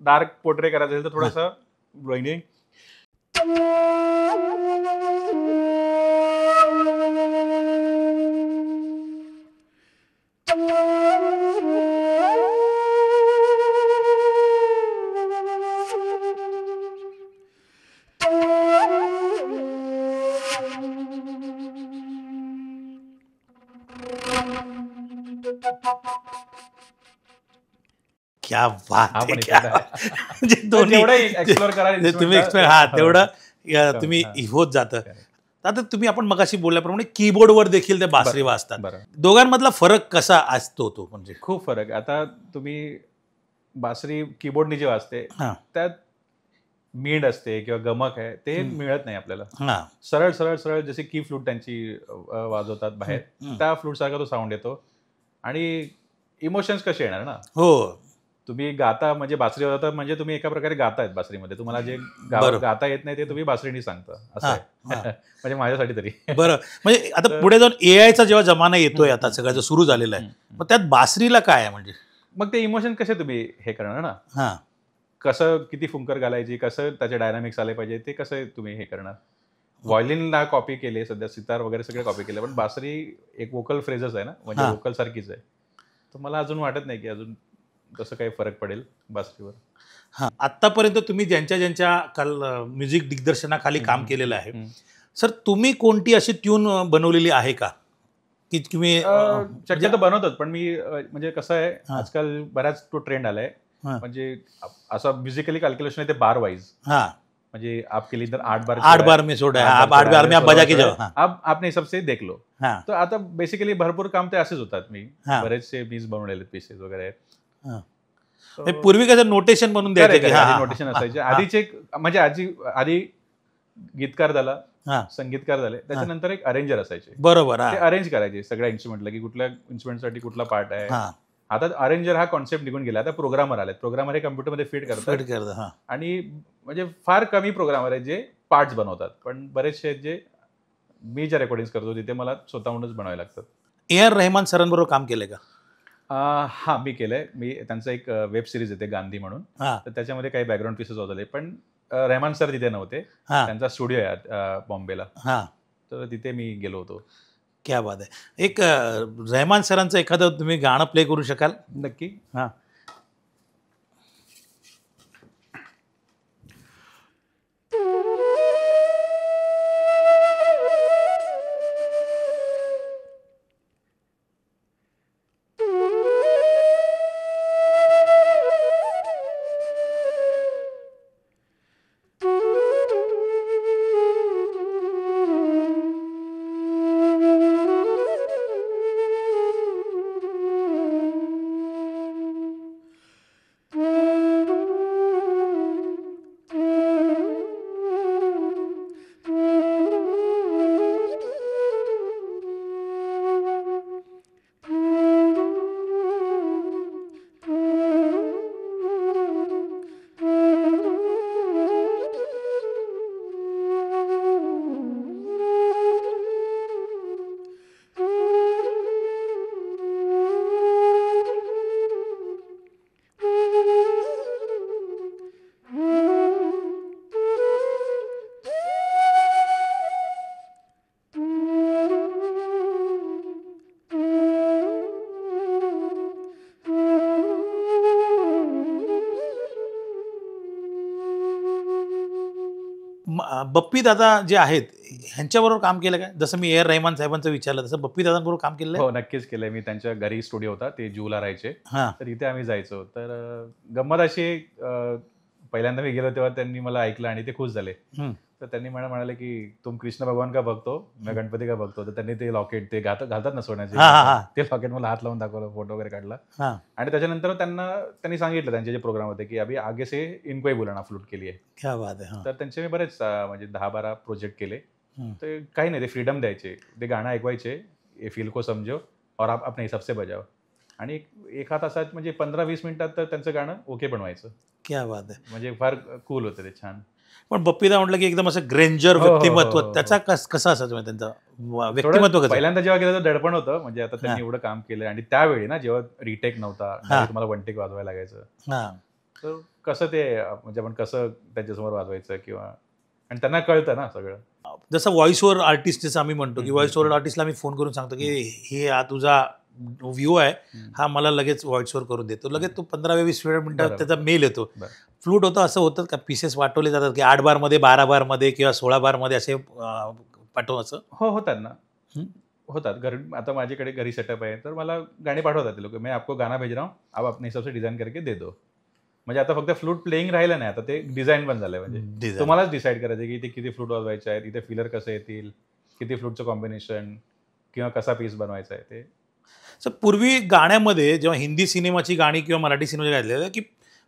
डार्क पोर्ट्रे करायचं असेल तर थोडासा ड्रॉइंग. क्या बात हा आहे, पण क्या इफेक्ट बात. आहे. म्हणजे दोन्ही जेवढं एक्सप्लोर करा जे तुम्ही instrument, एक्सप्लेन, हा हो. तेवढं हो, तुम्ही हा. होत जातं. आता तुम्ही आपण मगाशी बोलल्याप्रमाणे कीबोर्डवर देखील ते बासरी बरं, वाजतात. बरं. दोघांमधला फरक कसा असतो तो म्हणजे? खूप फरक. आता तुम्ही बासरी कीबोर्डनी जे वाजते हा त्यात मीड असते किंवा गमक आहे, ते मिळत नाही आपल्याला. हा सरळ सरळ सरळ जशी की फ्लूट त्यांची वाजवतात बाहेर, त्या फ्लूट सारखा तो साऊंड येतो. आणि इमोशन्स कसे येणार ना. हो तुम्ही गाता म्हणजे बासरी वाजवता म्हणजे तुम्ही एका प्रकारे गातायत बासरीमध्ये. तुम्हाला जे बरोबर. गाता येत नाही ते तुम्ही बासरीनी सांगता, असं हा, आहे. म्हणजे माझ्यासाठी तरी. बरं. म्हणजे आता पुढे जाऊन एआयचा जेव्हा जमाना येतोय, आता सगळ्याचं सुरू झालेलं आहे, मग त्यात बासरीला काय आहे म्हणजे? मग ते इमोशन कसे तुम्ही हे करणार ना. हा कसं किती फुंकर घालायची, कसं त्याचे डायनामिक्स आले पाहिजे, ते कसं तुम्ही हे करणार. व्हायोलिनला कॉपी केले, सध्या सितार वगैरे सगळे कॉपी केले, पण बासरी एक वोकल फ्रेजच आहे ना, म्हणजे हा. वोकल सारखीच आहे. तर मला अजून वाटत नाही की अजून तसं काही फरक पडेल बासरीवर. हा आतापर्यंत तुम्ही ज्यांच्या ज्यांच्या म्युझिक दिग्दर्शनाखाली काम केलेलं आहे, सर तुम्ही कोणती अशी ट्यून बनवलेली आहे का की तुम्ही शक्यतो बनवतात, पण मी म्हणजे कसं आहे, हा. आजकाल बऱ्याच तो ट्रेंड आलाय. हा. म्हणजे असं म्युझिकली कॅल्क्युलेशन आहे ते बार वाईज. हा म्हणजे आप केली तर 8 बार 8 बार में छोड़ा है, 8 बार में आप बजा के जाओ. हा. अब आपने सबसे देख लो. हा. तर आता बेसिकली भरपूर काम ते असेच होतात. मी हा. बरेचसे मीच बनवलेले पीसेस वगैरे आहेत. हा. म्हणजे पूर्वी कसं नोटेशन बनवून द्यायचे की नोटेशन असायचे आधीचे. म्हणजे आधी गीतकार झाला, हा. संगीतकार झाले, त्याच्यानंतर एक अरेंजर असायचे. बरोबर. ते अरेंज करायचे सगळ्या इन्स्ट्रुमेंटला की कुठल्या इन्स्ट्रुमेंटसाठी कुठला पार्ट आहे. हा. आता अरेंजर हा कॉन्सेप्ट निघून गेला. आता प्रोग्रामर आले. प्रोग्रामर हे कम्प्युटरमध्ये फिट करतात. हा. आणि म्हणजे फार कमी प्रोग्रामर आहेत जे पार्ट्स बनवतात, पण बरेचसे आहेत जे मी ज्या रेकॉर्डिंग करतो तिथे मला स्वतःहूनच बनवावे लागतात. ए.आर. रहमान सरांबरोबर काम केलंय का? हा, मी केलंय. मी त्यांचं एक वेब सिरीज येते गांधी म्हणून, हा. तर त्याच्यामध्ये काही बॅकग्राऊंड पीसेस होते, पण रहमान सर तिथे नव्हते. हा. त्यांचा स्टुडिओ आहे बॉम्बेला, हा. तर तिथे मी गेलो होतो. क्या बात आहे. एक रहमान सरांचं एखादं तुम्ही गाणं प्ले करू शकाल? नक्की. हा. बप्पी दादा जे आहेत ह्यांच्याबरोबर काम केलं काय? जसं मी A.R. रहमान साहेबांचं विचारलं तसं बप्पी दादांबरोबर काम केलं हो, नक्कीच केलंय. मी त्यांच्या घरी स्टुडिओ होता, ते जूला राहायचे. हां. तर इथे आम्ही जायचो. तर गंमत अशी पहिल्यांदा मी गेलो तेव्हा त्यांनी मला ऐकलं आणि ते खुश झाले. हं. तर त्यांनी मला म्हणाले, की "तुम कृष्ण भगवान का भक्त हो, मैं गणपती का भक्त हो." तर त्यांनी ते लॉकेट ते घालतात ना सोन्याचे, हां, हां, हां. ते लॉकेट मला हात लावून दाखवलं, फोटो वगैरे काढला. हां. आणि त्याच्यानंतर त्यांनी सांगितलं त्यांचे जे प्रोग्राम होते, की "अभी आगे से इनको ही बुलाना फ्लूट के लिए." क्या बात आहे. हां. तर त्यांचे मी बरेच म्हणजे 10-12 प्रोजेक्ट केले. हं. ते काही नाही, ते फ्रीडम द्यायचे. ते गाणं ऐकवायचे, "ये फील को समझो और आप अपने हिसाब से बजाओ." आणि एका तासात म्हणजे 15-20 मिनिटात तर त्यांचं गाणं ओके पण व्हायचं. क्या बात आहे. म्हणजे फार कूल होतं ते, छान. पण बप्पीदा म्हटलं की एकदम असं ग्रेंजर हो, हो, हो, व्यक्तिमत्व, हो, हो. त्याचा कसं असायचं म्हणजे त्यांचं व्यक्तिमत्व थोडं कसं? पहिल्यांदा जेव्हा गेलं तर दडपण होतं, म्हणजे आता त्यांनी हां. एवढं काम केलं आणि त्यावेळी ना जेव्हा रिटेक नव्हता, हां. direct तुम्हाला वन टेक वाजवायला लागायचं. हां. तर कसं ते म्हणजे आपण कसं त्यांच्यासमोर वाजवायचं किंवा आणि त्यांना कळतं ना सगळं. जसं व्हॉइस ओव्हर आर्टिस्ट जसं आम्ही म्हणतो की हं, व्हॉइस हं, ओव्हर आर्टिस्टला मी फोन करून सांगतो की हे हा तुझा व्ह्यू आहे, हा मला लगेच व्हॉइस ओव्हर करून देतो. लगेच तो 15-20 मिनिटात बरोबर. त्याचा मेल येतो. बरं. फ्लूट होतं असं होतं का पीसेस वाटवले जातात की 8 बारमध्ये 12 बारमध्ये किंवा 16 बारमध्ये असे पाठव असं? हो, होतात ना. हं. होतात. घरी आता माझ्याकडे घरी सेटअप आहे, तर मला गाणी पाठवतात ते लोकं. "मैं आपको गाना भेज रहा हूँ, आप अपने हिसाब से डिझाइन करके दे दो." म्हणजे आता फक्त फ्लूट प्लेइंग राहिलं नाही, आता ते डिझाइन पण झालंय. म्हणजे Design. तुम्हालाच डिसाईड करायचं की इथे किती फ्लूट वाजवायचे आहेत, इथे फिलर कसं येतील, किती फ्लूटचं कॉम्बिनेशन किंवा कसा पीस बनवायचा आहे ते. सर पूर्वी गाण्यामध्ये जेव्हा हिंदी सिनेमाची गाणी किंवा मराठी सिनेमाची गायले की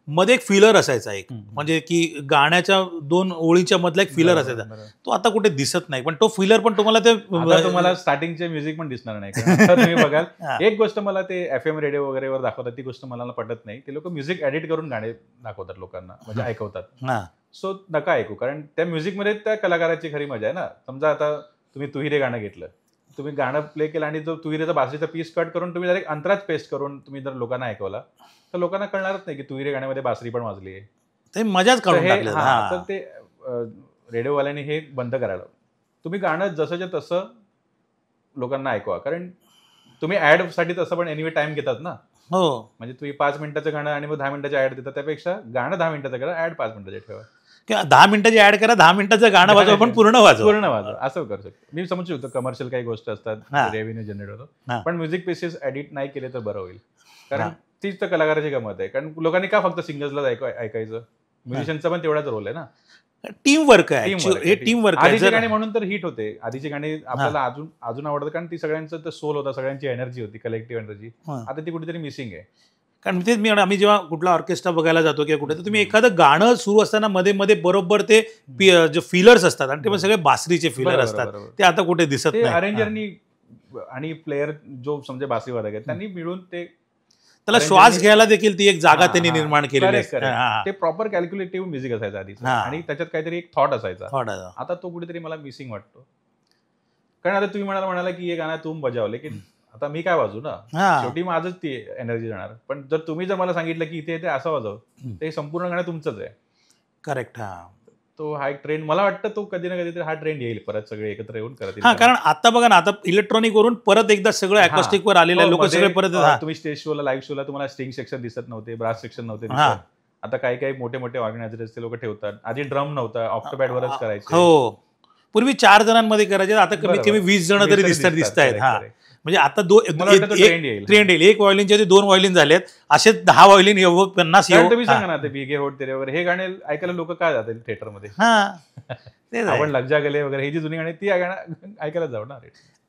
मध्ये एक फिलर असायचा एक, म्हणजे की गाण्याच्या 2 ओळीच्या मधला एक फिलर बरोबर, असायचा. बरोबर. तो आता कुठे दिसत नाही, पण तो फिलर पण तुम्हाला ते आता तुम्हाला स्टार्टिंगचे म्युझिक पण दिसणार नाही. कारण आता तुम्ही बघाल, हां. एक गोष्ट मला ते FM रेडिओ वगैरेवर दाखवतात, ती गोष्ट मला पटत नाही. ते लोकं म्युझिक एडिट करून गाणे दाखवतात लोकांना, म्हणजे ऐकवतात. हां. सो नका ऐकू, कारण त्या म्युझिकमध्ये त्या कलाकाराची खरी मजा आहे ना. समजा आता तुम्ही तू ही रे गाणं घेतलं, तुम्ही गाणं प्ले केलं आणि जो तू ही रेचा बासरीचा पीस कट करून तुम्ही डायरेक्ट अंतरात पेस्ट करून तुम्ही जर लोकांना ऐकवला, तर लोकांना कळणारच नाही की तू ही रे गाण्यामध्ये बासरी पण वाजली आहे. ते मजाच तर काढून हे टाकले. हां, तर ते रेडिओवाल्यांनी हे बंद करायला. तुम्ही गाणं जसंच्या तसं लोकांना ऐकवा. कारण तुम्ही ॲडसाठी तसं पण एनिवे टाईम घेतात ना. हो. म्हणजे तुम्ही 5 मिनिटाचं गाणं आणि मग 10 मिनिटाची ॲड देता. त्यापेक्षा गाणं 10 मिनिटाचं करा, ॲड 5 मिनिटाची ठेवा. किंवा 10 मिनिटाची ॲड करा, 10 मिनिटाचं गाणं वाजवा, पण पूर्ण वाजवा. पूर्ण वाजवा. असं करू शकतो. मी समजू शकतो कमर्शियल काही गोष्ट असतात, हां. रेव्हेन्यू जनरेट होतो. हां. पण म्युझिक पीसेस एडिट नाही केले तर बरं होईल. कारण हां. तीच तर कलाकाराची गंमत आहे. कारण लोकांनी का फक्त सिंगर्सलाच ऐकायचं? म्युझिशियनचा पण तेवढाच रोल आहे ना. टीम वर्क आहे. टीम हे टीम वर्क आहे. आधीची गाणी म्हणून तर हिट होते. आधीची गाणी आपल्याला अजून आवडतात, कारण ती सगळ्यांचं तर सोल होता, सगळ्यांची एनर्जी होती, कलेक्टिव्ह एनर्जी. हां. आता ती कुठेतरी मिसिंग आहे. कारण तेच मी आम्ही जेव्हा कुठला ऑर्केस्ट्रा बघायला जातो किंवा कुठे, तर तुम्ही एखादं गाणं सुरू असताना मध्ये मध्ये बरोबर ते जे फिलर्स असतात आणि ते पण सगळे बासरीचे फिलर बरोबर, असतात, बरोबर. ते आता कुठे दिसत ते नाही. अरेंजरनी आणि प्लेयर जो समजा बासरीवादक आहेत त्यांनी मिळून ते त्याला श्वास घ्यायला देखील ती एक जागा त्यांनी हां, निर्माण केलेली correct, असते. correct. हां, ते प्रॉपर कॅल्क्युलेटिव्ह म्युझिक असायचं आधीचं हां. आणि त्याच्यात काहीतरी एक थॉट असायचा. थोडं. आता तो कुठेतरी मला मिसिंग वाटतो. कारण आता तुम्ही म्हणाला की हे गाणं तुम बजाव, लेकिन आता मी काय वाजू ना, हां. शेवटी माझंच ती एनर्जी जाणार. पण जर तुम्ही जर मला सांगितलं की इथे ते असं वाजव, तर हे संपूर्ण गाणं तुमचंच आहे. करेक्ट. हां. तो हा एक ट्रेंड, मला वाटतं तो कधी ना कधीतरी हा ट्रेंड येईल, परत सगळे एकत्र येऊन करतील. हां, कारण आता बघा ना, आता इलेक्ट्रॉनिक वरून परत एकदा सगळं अकॉस्टिक वर आलेलं आहे. लोक सगळे परत तुम्ही स्टेज शोला, लाईव्ह शोला तुम्हाला स्ट्रिंग सेक्शन दिसत नव्हते, ब्रास सेक्शन नव्हते हां. दिसत. आता काही मोठे मोठे ऑर्गनायझर्स ते लोक ठेवतात. आधी ड्रम नव्हता, ऑक्टोपॅडवरच करायचे. हो. पूर्वी 4 जणांमध्ये करायचे, आता कमीत कमी बरोबर. 20 जण तरी 20 दिसत आहेत. correct, हां, correct. म्हणजे आता मला वाटतं तो trend येईल. ट्रेंड येईल. एक व्हायोलिनच्या 2 व्हायोलिन झालेत, असे 10 व्हायोलिन येऊ, 50 कारण येऊ. तुम्ही सांगा ना, ते बिगे होट तेरे वगैरे हे गाणे ऐकायला लोक काय जातात थिएटरमध्ये? हां, तेच आहे. आपण लग जा गले वगैरे ही जी जुनी गाणी ती गाणं ऐकायला जाऊ ना.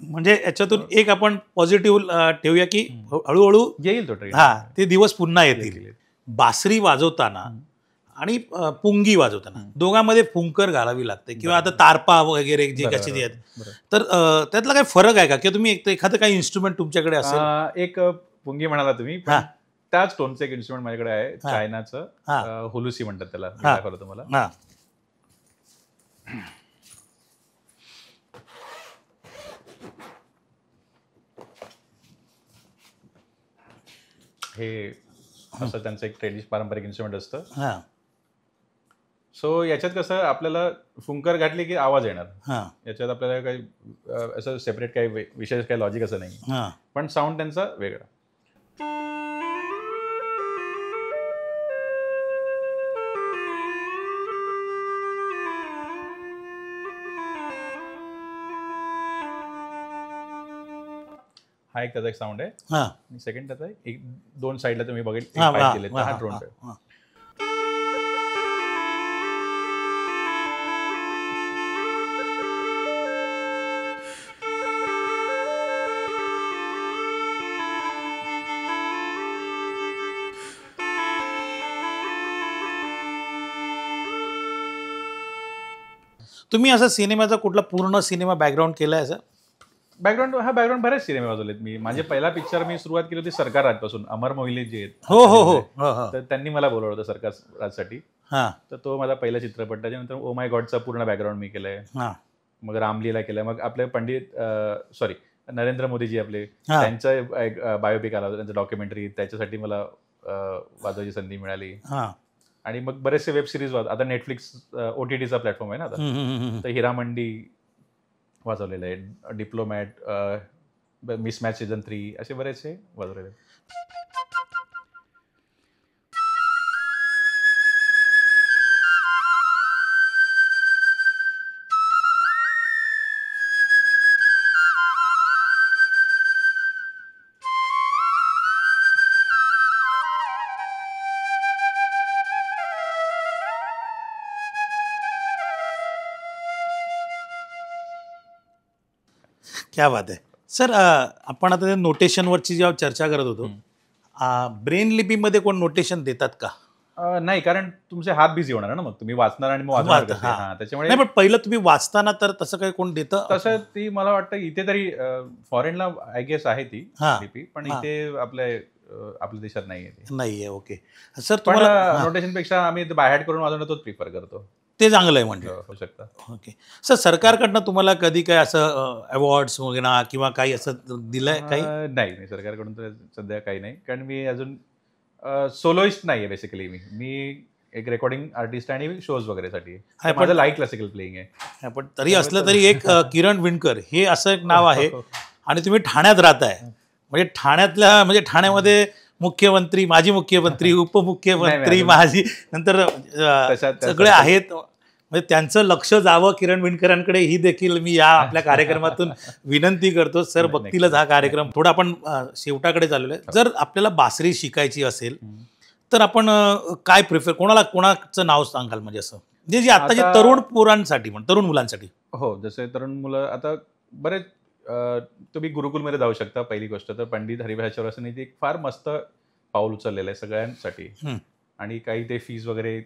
म्हणजे याच्यातून एक आपण पॉझिटिव्ह ठेवूया की हळूहळू येईल तो ट्रेंड. हां, ते दिवस पुन्हा येतील. येईल. बासरी वाजवताना आणि पुंगी वाजवताना दोघांमध्ये फुंकर घालावी लागते, किंवा आता तारपा वगैरे जे बरोबर, कसे जे आहेत, बरोबर. तर त्यातला काही फरक आहे का, किंवा तुम्ही एखादं काही इन्स्ट्रुमेंट तुमच्याकडे असेल? एक पुंगी म्हणाला तुम्ही, पण हां. त्याच टोनचं एक इन्स्ट्रुमेंट माझ्याकडे आहे, हां. चायनाचं हुलुसी म्हणतात त्याला. मी हां. दाखवलं तुम्हाला. हां. हे असं त्यांचं एक पारंपरिक इन्स्ट्रुमेंट असतं. हां. सो याच्यात कसं आपल्याला फुंकर घातली की आवाज येणार. हां. याच्यात आपल्याला काही असं सेपरेट काही विशेष काही लॉजिक असं नाही, हां. पण साऊंड त्यांचा वेगळा. हा एक त्याचा एक साऊंड आहे हां आणि सेकंड त्याचा एक 2 साईडला तुम्ही बघेल हां पाईप हां दिले तर हा ड्रोन हां आहे. हां. तुम्ही असा सिनेमाचा कुठला पूर्ण सिनेमा बॅकग्राऊंड केलाय असं? बॅकग्राऊंड बरेच सिनेमे वाजवलेत मी. माझे पहिला पिक्चर मी सुरुवात केली होती सरकार राजपासून. अमर मोहिले जे आहेत हो हो हो हो हो. तर त्यांनी मला बोलवलं होतं सरकार राजसाठी. हां तर तो माझा पहिला चित्रपट. त्याच्यानंतर ओ माय गॉडचा पूर्ण बॅकग्राऊंड मी केलंय. हां मग रामलीला केलं. मग आपले सॉरी नरेंद्र मोदीजी आपले हां त्यांचं एक बायोपिक आला होता, त्यांचं डॉक्युमेंटरी. त्याच्यासाठी मला वाजवायची संधी मिळाली. हां. आणि मग बरेचसे वेब सिरीज आता नेटफ्लिक्स OTTचा प्लॅटफॉर्म आहे ना आता. हं, हं, हं, हं. तर हिरामंडी वाजवलेलं आहे, डिप्लोमॅट, मिसमॅच सीझन 3 असे बरेचसे वाजवलेले आहेत. क्या बात आहे सर. आपण आता नोटेशनवरची जेव्हा चर्चा करत होतो, ब्रेन लिपीमध्ये कोण नोटेशन देतात का? नाही, कारण तुमचे हात बिझी होणार ना, मग तुम्ही वाचणार आणि मग वाजणार कसे? हां. हां, त्याच्यामुळे नाही पण पहिलं तुम्ही वाचताना तर तसं काही कोण देतं? तसं ती मला वाटतं इथे तरी फॉरेनला आय गेस आहे ती हां. लिपी, पण हां. इथे आपल्या देशात नाहीये ती. नाहीये. Okay sir. पण तुम्हाला नोटेशन पेक्षा आम्ही बाय हॅर्ट करून वाजवणं तोच प्रिफर करतो. ते चांगलं आहे म्हणजे. होऊ शकतं. Okay sir. सरकारकडनं तुम्हाला कधी काय असं अवॉर्ड्स वगैरे किंवा काही असं दिलंय काही? नाही, सरकारकडून तर सध्या काही नाही, कारण मी अजून सोलोइस्ट नाहीये बेसिकली. मी एक रेकॉर्डिंग आर्टिस्ट आणि शोज वगैरेसाठी. पण- माझं लाईट क्लासिकल प्लेइंग आहे. पण तरी असलं तरी एक किरण विणकर हे असं एक नाव आहे आणि तुम्ही ठाण्यात राहताय. म्हणजे ठाण्यामध्ये मुख्यमंत्री, माजी मुख्यमंत्री, उपमुख्यमंत्री, नाही, माजी नंतर तशा- सगळे आहेत. म्हणजे त्यांचं लक्ष जावं किरण विणकरांकडे ही देखील मी या आपल्या कार्यक्रमातून विनंती करतो. सर नाही, बघतीलच हा कार्यक्रम. थोडा आपण शेवटाकडे चाललेलो आहे. जर आपल्याला बासरी शिकायची असेल तर आपण काय कोणाचं नाव सांगाल? म्हणजे असं म्हणजे जे आताचे तरुण पोरांसाठी तरुण मुलांसाठी. हो, जसे तरुण मुलं आता बरेच तुम्ही गुरुकुलमध्ये जाऊ शकता. पहिली गोष्ट तर पंडित हरिभाई चौरसियांनी एक फार मस्त पाऊल उचललेलं आहे सगळ्यांसाठी. आणि काही ते फीज वगैरे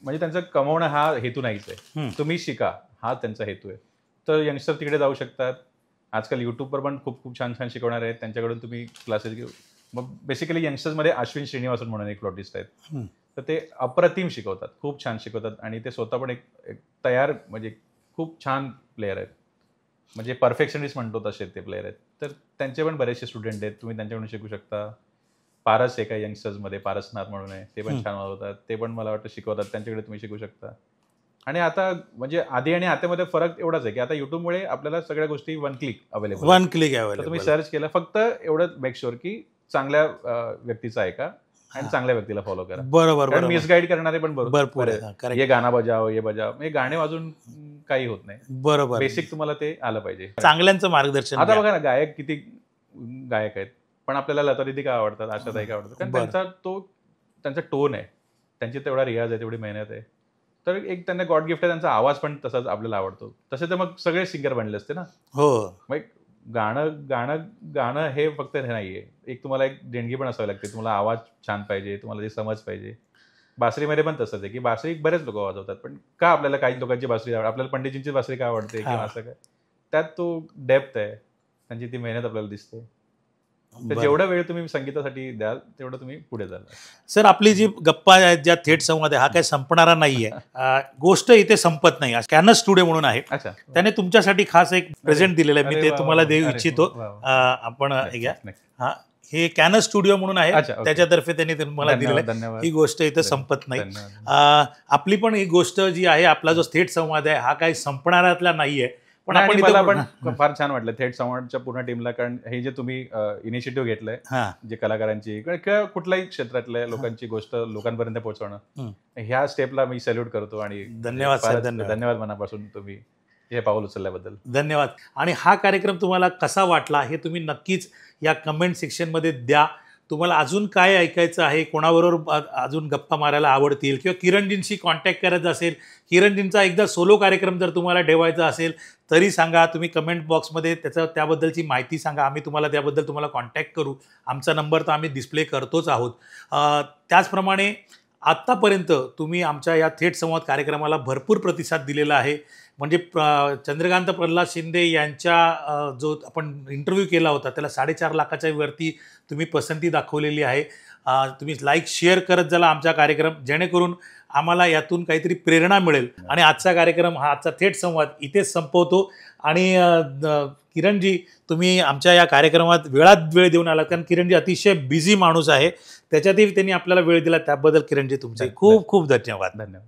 म्हणजे त्यांचं कमवणं हा हेतू नाहीच आहे. तुम्ही शिका हा त्यांचा हेतू आहे. तर यंगस्टर तिकडे जाऊ शकतात. आजकाल युट्यूबवर पण खूप खूप छान छान शिकवणार आहेत, त्यांच्याकडून तुम्ही क्लासेस घेऊ. मग बेसिकली यंगस्टर्समध्ये अश्विन श्रीनिवासन म्हणून एक फ्लॉटिस्ट आहेत. तर ते अप्रतिम शिकवतात, खूप छान शिकवतात आणि ते स्वतः पण एक तयार म्हणजे खूप छान प्लेयर आहेत. म्हणजे परफेक्शनिस्ट म्हणतो तसे ते प्लेयर आहेत. तर त्यांचे पण बरेचसे स्टुडंट आहेत, तुम्ही त्यांच्याकडून शिकू शकता. पारस आहे का यंगस्टर्समध्ये, पारसनाथ म्हणून आहे, ते पण छान वाजवतात. ते पण मला वाटतं शिकवतात, त्यांच्याकडे तुम्ही शिकू शकता. आणि आता म्हणजे आधी आणि आतामध्ये फरक एवढाच आहे की आता युट्यूबमुळे आपल्याला सगळ्या गोष्टी वन क्लिक अवेलेबल. तुम्ही सर्च केलं फक्त एवढं मेक शुअर की चांगल्या व्यक्तीचं आहे का आणि चांगल्या व्यक्तीला फॉलो करा. बरोबर. मिसगाईड करणारे पण भरपूर हे गाणं बजाव, हे बजाव, हे गाणे वाजून काही होत नाही. बरोबर. बेसिक तुम्हाला ते आलं पाहिजे. चांगल्यांचं मार्गदर्शन. आता बघा ना, गायक किती गायक आहेत, पण आपल्याला लता दीदी का आवडतात, आशाताई का आवडतात, कारण त्यांचा टोन आहे, त्यांची तेवढा रियाज आहे, तेवढी मेहनत आहे. तर एक त्यांना गॉड गिफ्ट आहे, त्यांचा आवाज पण तसाच आपल्याला आवडतो. तसे तर मग सगळे सिंगर बनले असते ना. हो. मग गाणं हे फक्त हे नाहीये, एक तुम्हाला एक देणगी पण असावी लागते. तुम्हाला आवाज छान पाहिजे, तुम्हाला ते समज पाहिजे. बासरीमध्ये पण तसंच आहे की बासरी बरेच लोक वाजवतात, पण का आपल्याला काही लोकांची बासरी आवडते, आपल्याला पंडितजींची बासरी का आवडते किंवा असं काय, त्यात तो डेप्थ आहे, त्यांची ती मेहनत आपल्याला दिसते. तर जेवढा वेळ तुम्ही संगीतासाठी द्याल तेवढं तुम्ही पुढे जाल. सर आपली जी गप्पा आहेत, ज्या थेट संवाद आहे, हा काही संपणारा नाहीये. गोष्ट इथे संपत नाही. कॅनस स्टुडिओ म्हणून आहे, अच्छा, त्याने तुमच्यासाठी खास एक प्रेझेंट दिलेलं आहे. मी ते तुम्हाला देऊ इच्छितो. आपण घ्या. हा, हे कॅनस स्टुडिओ म्हणून आहे, त्याच्यातर्फे त्यांनी मला दिलेलं. ही गोष्ट इथे संपत नाही. आपली पण ही गोष्ट जी आहे, आपला जो थेट संवाद आहे, हा काही संपणाऱ्यातला नाहीये. पण मला पण फार छान वाटलं थेट संवादच्या पूर्ण टीमला, कारण हे जे तुम्ही इनिशिएटिव्ह घेतलंय, जे कलाकारांची किंवा कुठल्याही क्षेत्रातल्या लोकांची गोष्ट लोकांपर्यंत पोहोचवणं, ह्या स्टेपला मी सॅल्यूट करतो. आणि धन्यवाद मनापासून तुम्ही हे पाऊल उचलल्याबद्दल. धन्यवाद. आणि हा कार्यक्रम तुम्हाला कसा वाटला हे तुम्ही नक्कीच या कमेंट सेक्शनमध्ये द्या. तुम्हाला अजून काय ऐकायचं आहे, कोणाबरोबर अजून गप्पा मारायला आवडतील किंवा किरणजींशी कॉन्टॅक्ट करायचा असेल, किरणजींचा एकदा सोलो कार्यक्रम जर तुम्हाला ठेवायचा असेल तरी सांगा. तुम्ही कमेंट बॉक्समध्ये त्याबद्दलची माहिती सांगा. आम्ही त्याबद्दल तुम्हाला कॉन्टॅक्ट करू. आमचा नंबर तर आम्ही डिस्प्ले करतोच आहोत. त्याचप्रमाणे आत्तापर्यंत तुम्ही आमच्या या थेट संवाद कार्यक्रमाला भरपूर प्रतिसाद दिलेला आहे. म्हणजे चंद्रकांत प्रल्हाद शिंदे यांच्या जो आपण इंटरव्ह्यू केला होता त्याला 4.5 लाखाच्या वरती तुम्ही पसंती दाखवलेली आहे. तुम्ही लाईक शेअर करत झाला आमचा कार्यक्रम, जेणेकरून आम्हाला यातून काहीतरी प्रेरणा मिळेल. आणि आजचा कार्यक्रम आजचा थेट संवाद इथेच संपवतो. आणि किरणजी, तुम्ही आमच्या या कार्यक्रमात वेळात वेळ देऊन आला, कारण किरणजी अतिशय बिझी माणूस आहे, त्याच्यातही त्यांनी आपल्याला वेळ दिला, त्याबद्दल किरणजी तुमचे खूप खूप धन्यवाद. धन्यवाद.